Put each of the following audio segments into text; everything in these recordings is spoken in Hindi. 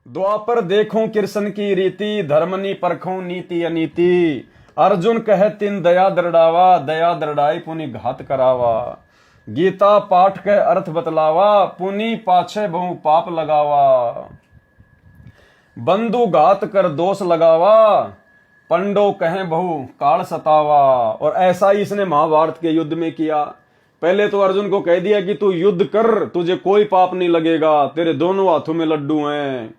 द्वापर देखूं कृष्ण की रीति, धर्मनी परखूं नीति अनीति। अर्जुन कहे तिन दया दृढ़ावा, दया दृढ़ाई पुनि घात करावा। गीता पाठ के अर्थ बतलावा, पुनि पाछे बहु पाप लगावा। बंधु घात कर दोष लगावा, पंडो कहें बहु काल सतावा। और ऐसा ही इसने महाभारत के युद्ध में किया। पहले तो अर्जुन को कह दिया कि तू युद्ध कर, तुझे कोई पाप नहीं लगेगा, तेरे दोनों हाथों में लड्डू हैं।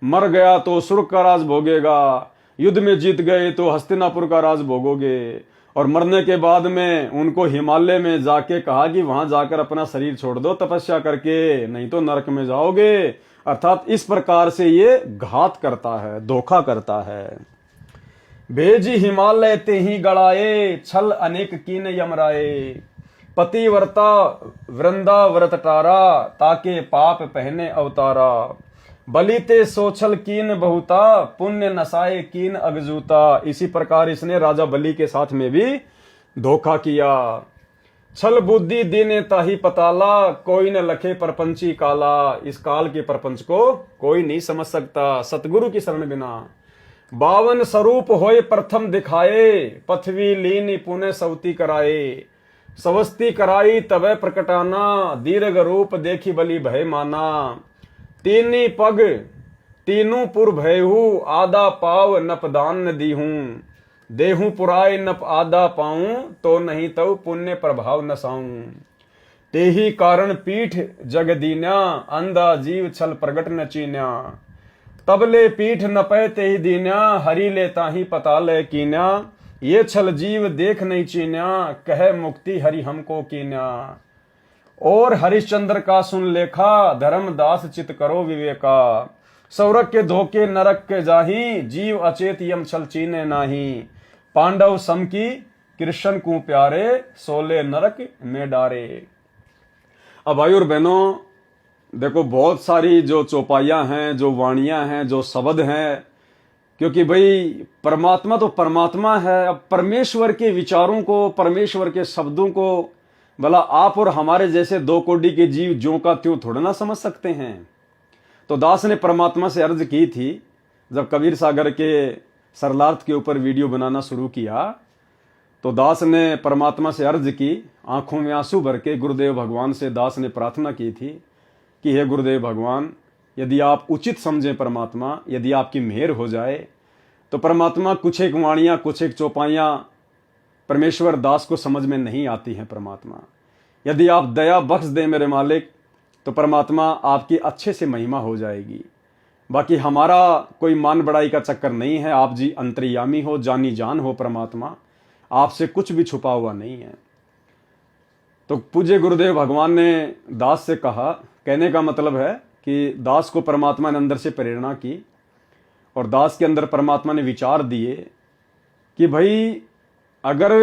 मर गया तो सुर्ग का राज भोगेगा, युद्ध में जीत गए तो हस्तिनापुर का राज भोगोगे। और मरने के बाद में उनको हिमालय में जाके कहा कि वहां जाकर अपना शरीर छोड़ दो तपस्या करके, नहीं तो नरक में जाओगे। अर्थात इस प्रकार से ये घात करता है, धोखा करता है। भेजी हिमालय ते ही गड़ाए, छल अनेक कीन यमराए। पतिव्रता वृंदा व्रत टारा, ताके पाप पहने अवतारा। बलिते सोछल कीन बहुता, पुण्य नसाए कीन अगजूता। इसी प्रकार इसने राजा बलि के साथ में भी धोखा किया। छल बुद्धि दीने ताही पताला, कोई न लखे परपंची काला। इस काल के परपंच को कोई नहीं समझ सकता सतगुरु की शरण बिना। 52 स्वरूप होए प्रथम दिखाए, पृथ्वी लीन पुणे सवती कराए। सवस्ती कराई तबे प्रकटाना, दीर्घ रूप देखी बलि भय माना। तीनी पग तीनों पुर भयहू, आधा पाव नपदान न दीहूं। देहूं पुराय नप आधा पाऊं, तो नहीं तो पुण्य प्रभाव नसाऊं। तेही कारण पीठ जग दीन्या, अंधा जीव छल प्रगट न चीन्या। तबले पीठ नपै तेही दीन्या, हरि ले ताही पता ले कीन्या। ये छल जीव देख नहीं चीन्या, कहे मुक्ति हरि हमको कीन्या। और हरिश्चंद्र का सुन लेखा, धर्मदास चित करो विवेका। सौरक के धोखे नरक के जाही, जीव अचेत यम छल चीने नाही। पांडव सम की कृष्ण को प्यारे, सोले नरक में डारे। अब भाई और बहनों देखो, बहुत सारी जो चौपाइयां हैं, जो वाणियां हैं, जो शब्द हैं, क्योंकि भाई परमात्मा तो परमात्मा है। अब परमेश्वर के विचारों को, परमेश्वर के शब्दों को भला आप और हमारे जैसे 2 कोटि के जीव ज्यों का त्यों थोड़ा ना समझ सकते हैं। तो दास ने परमात्मा से अर्ज की थी, जब कबीर सागर के सरलार्थ के ऊपर वीडियो बनाना शुरू किया, तो दास ने परमात्मा से अर्ज की, आंखों में आंसू भर के गुरुदेव भगवान से दास ने प्रार्थना की थी कि हे गुरुदेव भगवान, यदि आप उचित समझें परमात्मा, यदि आपकी मेहर हो जाए तो परमात्मा कुछ एक वाणियां, कुछ एक चौपाइयां परमेश्वर दास को समझ में नहीं आती हैं। परमात्मा यदि आप दया बख्श दें मेरे मालिक, तो परमात्मा आपकी अच्छे से महिमा हो जाएगी। बाकी हमारा कोई मान बढ़ाई का चक्कर नहीं है। आप जी अंतर्यामी हो, जानी जान हो परमात्मा, आपसे कुछ भी छुपा हुआ नहीं है। तो पूज्य गुरुदेव भगवान ने दास से कहा, कहने का मतलब है कि दास को परमात्मा ने अंदर से प्रेरणा की और दास के अंदर परमात्मा ने विचार दिए कि भाई अगर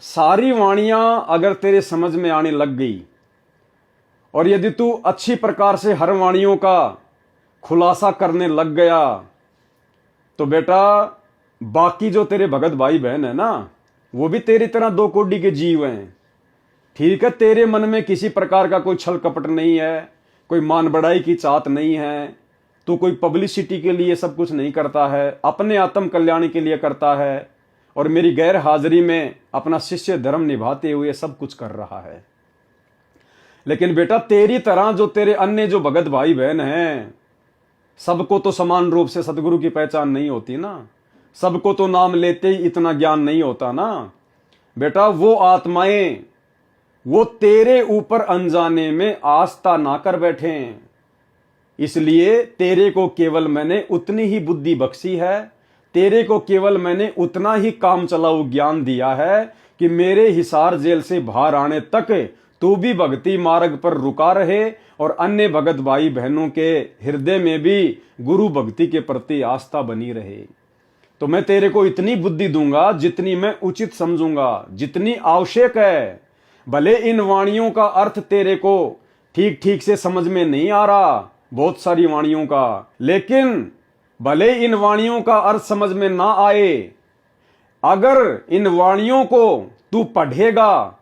सारी वाणियां अगर तेरे समझ में आने लग गई और यदि तू अच्छी प्रकार से हर वाणियों का खुलासा करने लग गया, तो बेटा बाकी जो तेरे भगत भाई बहन है ना, वो भी तेरी तरह 2 कोटि के जीव हैं। ठीक है, तेरे मन में किसी प्रकार का कोई छल कपट नहीं है, कोई मान बढ़ाई की चाहत नहीं है, तू कोई पब्लिसिटी के लिए सब कुछ नहीं करता है, अपने आत्म कल्याण के लिए करता है और मेरी गैर हाजिरी में अपना शिष्य धर्म निभाते हुए सब कुछ कर रहा है। लेकिन बेटा तेरी तरह जो तेरे अन्य जो भगत भाई बहन हैं, सबको तो समान रूप से सदगुरु की पहचान नहीं होती ना, सबको तो नाम लेते ही इतना ज्ञान नहीं होता ना। बेटा वो आत्माएं वो तेरे ऊपर अनजाने में आस्था ना कर बैठे, इसलिए तेरे को केवल मैंने उतनी ही बुद्धि बख्शी है, तेरे को केवल मैंने उतना ही काम चलाऊ ज्ञान दिया है कि मेरे हिसार जेल से बाहर आने तक तू भी भक्ति मार्ग पर रुका रहे और अन्य भगत भाई बहनों के हृदय में भी गुरु भक्ति के प्रति आस्था बनी रहे। तो मैं तेरे को इतनी बुद्धि दूंगा जितनी मैं उचित समझूंगा, जितनी आवश्यक है। भले इन वाणियों का अर्थ तेरे को ठीक ठीक से समझ में नहीं आ रहा, बहुत सारी वाणियों का, लेकिन भले इन वाणियों का अर्थ समझ में ना आए, अगर इन वाणियों को तू पढ़ेगा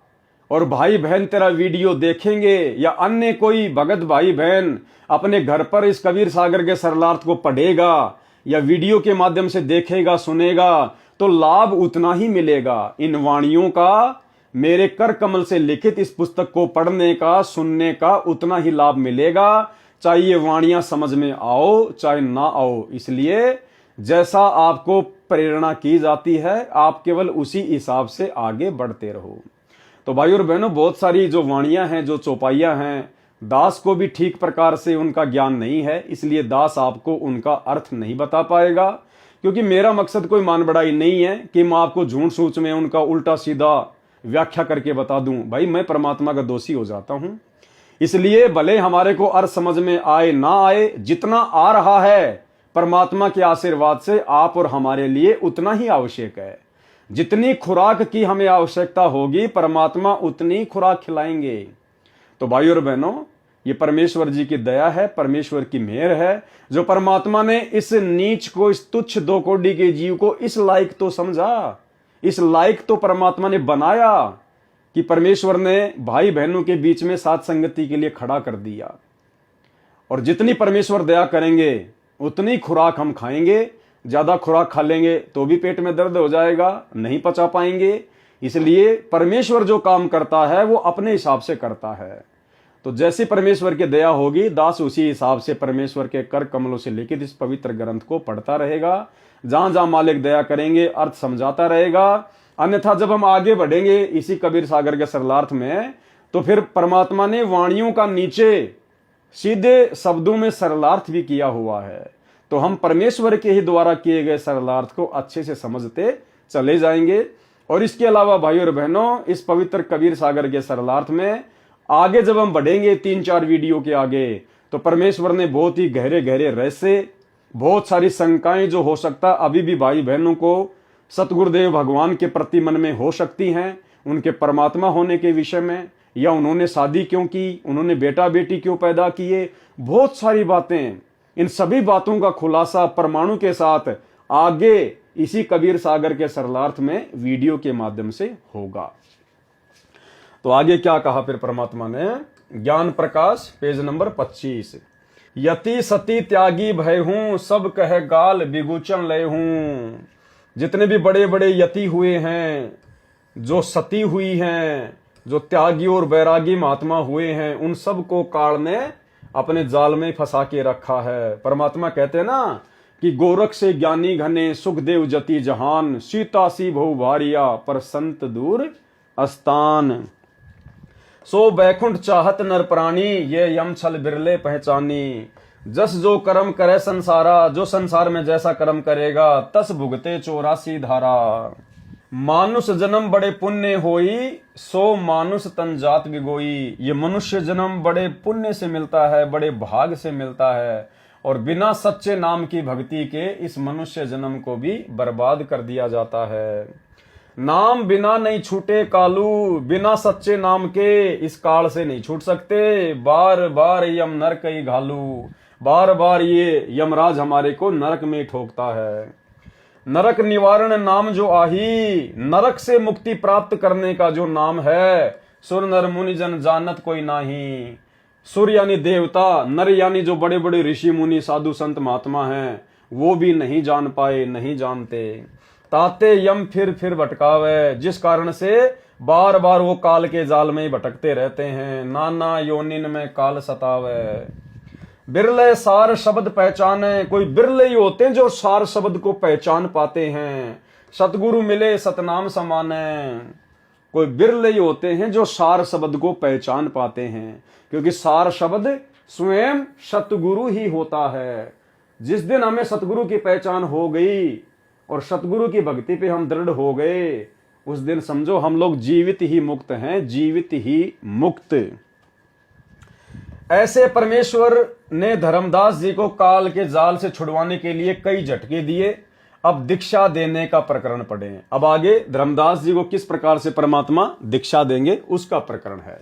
और भाई बहन तेरा वीडियो देखेंगे या अन्य कोई भगत भाई बहन अपने घर पर इस कबीर सागर के सरलार्थ को पढ़ेगा या वीडियो के माध्यम से देखेगा सुनेगा तो लाभ उतना ही मिलेगा। इन वाणियों का, मेरे कर कमल से लिखित इस पुस्तक को पढ़ने का सुनने का उतना ही लाभ मिलेगा, चाहे ये वाणियां समझ में आओ चाहे ना आओ। इसलिए जैसा आपको प्रेरणा की जाती है आप केवल उसी हिसाब से आगे बढ़ते रहो। तो भाई और बहनों, बहुत सारी जो वाणियां हैं, जो चौपाइयां हैं, दास को भी ठीक प्रकार से उनका ज्ञान नहीं है, इसलिए दास आपको उनका अर्थ नहीं बता पाएगा। क्योंकि मेरा मकसद कोई मान बढ़ाई नहीं है कि मैं आपको झूठ सूच में उनका उल्टा सीधा व्याख्या करके बता दूं। भाई मैं परमात्मा का दोषी हो जाता हूं। इसलिए भले हमारे को अर्थ समझ में आए ना आए, जितना आ रहा है परमात्मा के आशीर्वाद से आप और हमारे लिए उतना ही आवश्यक है। जितनी खुराक की हमें आवश्यकता होगी परमात्मा उतनी खुराक खिलाएंगे। तो भाई और बहनों, ये परमेश्वर जी की दया है, परमेश्वर की मेहर है, जो परमात्मा ने इस नीच को, इस तुच्छ दो कोड़ी के जीव को इस लायक तो समझा, इस लायक तो परमात्मा ने बनाया कि परमेश्वर ने भाई बहनों के बीच में साथ संगति के लिए खड़ा कर दिया। और जितनी परमेश्वर दया करेंगे उतनी खुराक हम खाएंगे। ज्यादा खुराक खा लेंगे तो भी पेट में दर्द हो जाएगा, नहीं पचा पाएंगे। इसलिए परमेश्वर जो काम करता है वो अपने हिसाब से करता है। तो जैसी परमेश्वर की दया होगी दास उसी हिसाब से परमेश्वर के कर कमलों से लिखित इस पवित्र ग्रंथ को पढ़ता रहेगा। जहां जहां मालिक दया करेंगे अर्थ समझाता रहेगा। अन्यथा जब हम आगे बढ़ेंगे इसी कबीर सागर के सरलार्थ में, तो फिर परमात्मा ने वाणियों का नीचे सीधे शब्दों में सरलार्थ भी किया हुआ है। तो हम परमेश्वर के ही द्वारा किए गए सरलार्थ को अच्छे से समझते चले जाएंगे। और इसके अलावा भाई और बहनों, इस पवित्र कबीर सागर के सरलार्थ में आगे जब हम बढ़ेंगे 3-4 वीडियो के आगे, तो परमेश्वर ने बहुत ही गहरे गहरे रहस्य, बहुत सारी शंकाएं जो हो सकता अभी भी भाई बहनों को सतगुरुदेव भगवान के प्रति मन में हो सकती हैं, उनके परमात्मा होने के विषय में, या उन्होंने शादी क्यों की, उन्होंने बेटा बेटी क्यों पैदा किए, बहुत सारी बातें, इन सभी बातों का खुलासा परमाणु के साथ आगे इसी कबीर सागर के सरलार्थ में वीडियो के माध्यम से होगा। तो आगे क्या कहा फिर परमात्मा ने, ज्ञान प्रकाश पेज नंबर 25, यति सती त्यागी भय हूं सब कह गाल बिगुचन लय हूं। जितने भी बड़े बड़े यति हुए हैं, जो सती हुई हैं, जो त्यागी और बैरागी महात्मा हुए हैं, उन सब को काल ने अपने जाल में फंसा के रखा है। परमात्मा कहते हैं ना कि गोरख से ज्ञानी घने सुखदेव जति जहान, सीता सी बहु भारिया पर संत दूर अस्तान। सो बैकुंठ चाहत नर प्राणी ये यम छल बिरले पहचानी। जस जो कर्म करे संसारा, जो संसार में जैसा कर्म करेगा तस भुगते 84 धारा। मानुष जन्म बड़े पुण्य होई सो मानुष तन जात बिगोई। ये मनुष्य जन्म बड़े पुण्य से मिलता है, बड़े भाग से मिलता है, और बिना सच्चे नाम की भक्ति के इस मनुष्य जन्म को भी बर्बाद कर दिया जाता है। नाम बिना नहीं छूटे कालू, बिना सच्चे नाम के इस काल से नहीं छूट सकते। बार बार यम नरक ही घालू, बार बार ये यमराज हमारे को नरक में ठोकता है। नरक निवारण नाम जो आही, नरक से मुक्ति प्राप्त करने का जो नाम है, सुर नर मुनि जन जानत कोई नाही। सुर यानी देवता, नर यानी जो बड़े बड़े ऋषि मुनि साधु संत महात्मा हैं, वो भी नहीं जान पाए, नहीं जानते। ताते यम फिर भटकावे, जिस कारण से बार बार वो काल के जाल में भटकते रहते हैं। नाना योनिन में काल सतावे। बिरले सार शब्द पहचाने, कोई बिरले ही होते हैं जो सार शब्द को पहचान पाते हैं। सतगुरु मिले सतनाम समाने, कोई बिरले ही होते हैं जो सार शब्द को पहचान पाते हैं, क्योंकि सार शब्द स्वयं सतगुरु ही होता है। जिस दिन हमें सतगुरु की पहचान हो गई और सतगुरु की भक्ति पे हम दृढ़ हो गए, उस दिन समझो हम लोग जीवित ही मुक्त हैं, जीवित ही मुक्त। ऐसे परमेश्वर ने धर्मदास जी को काल के जाल से छुड़वाने के लिए कई झटके दिए। अब दीक्षा देने का प्रकरण पढ़ें। अब आगे धर्मदास जी को किस प्रकार से परमात्मा दीक्षा देंगे उसका प्रकरण है।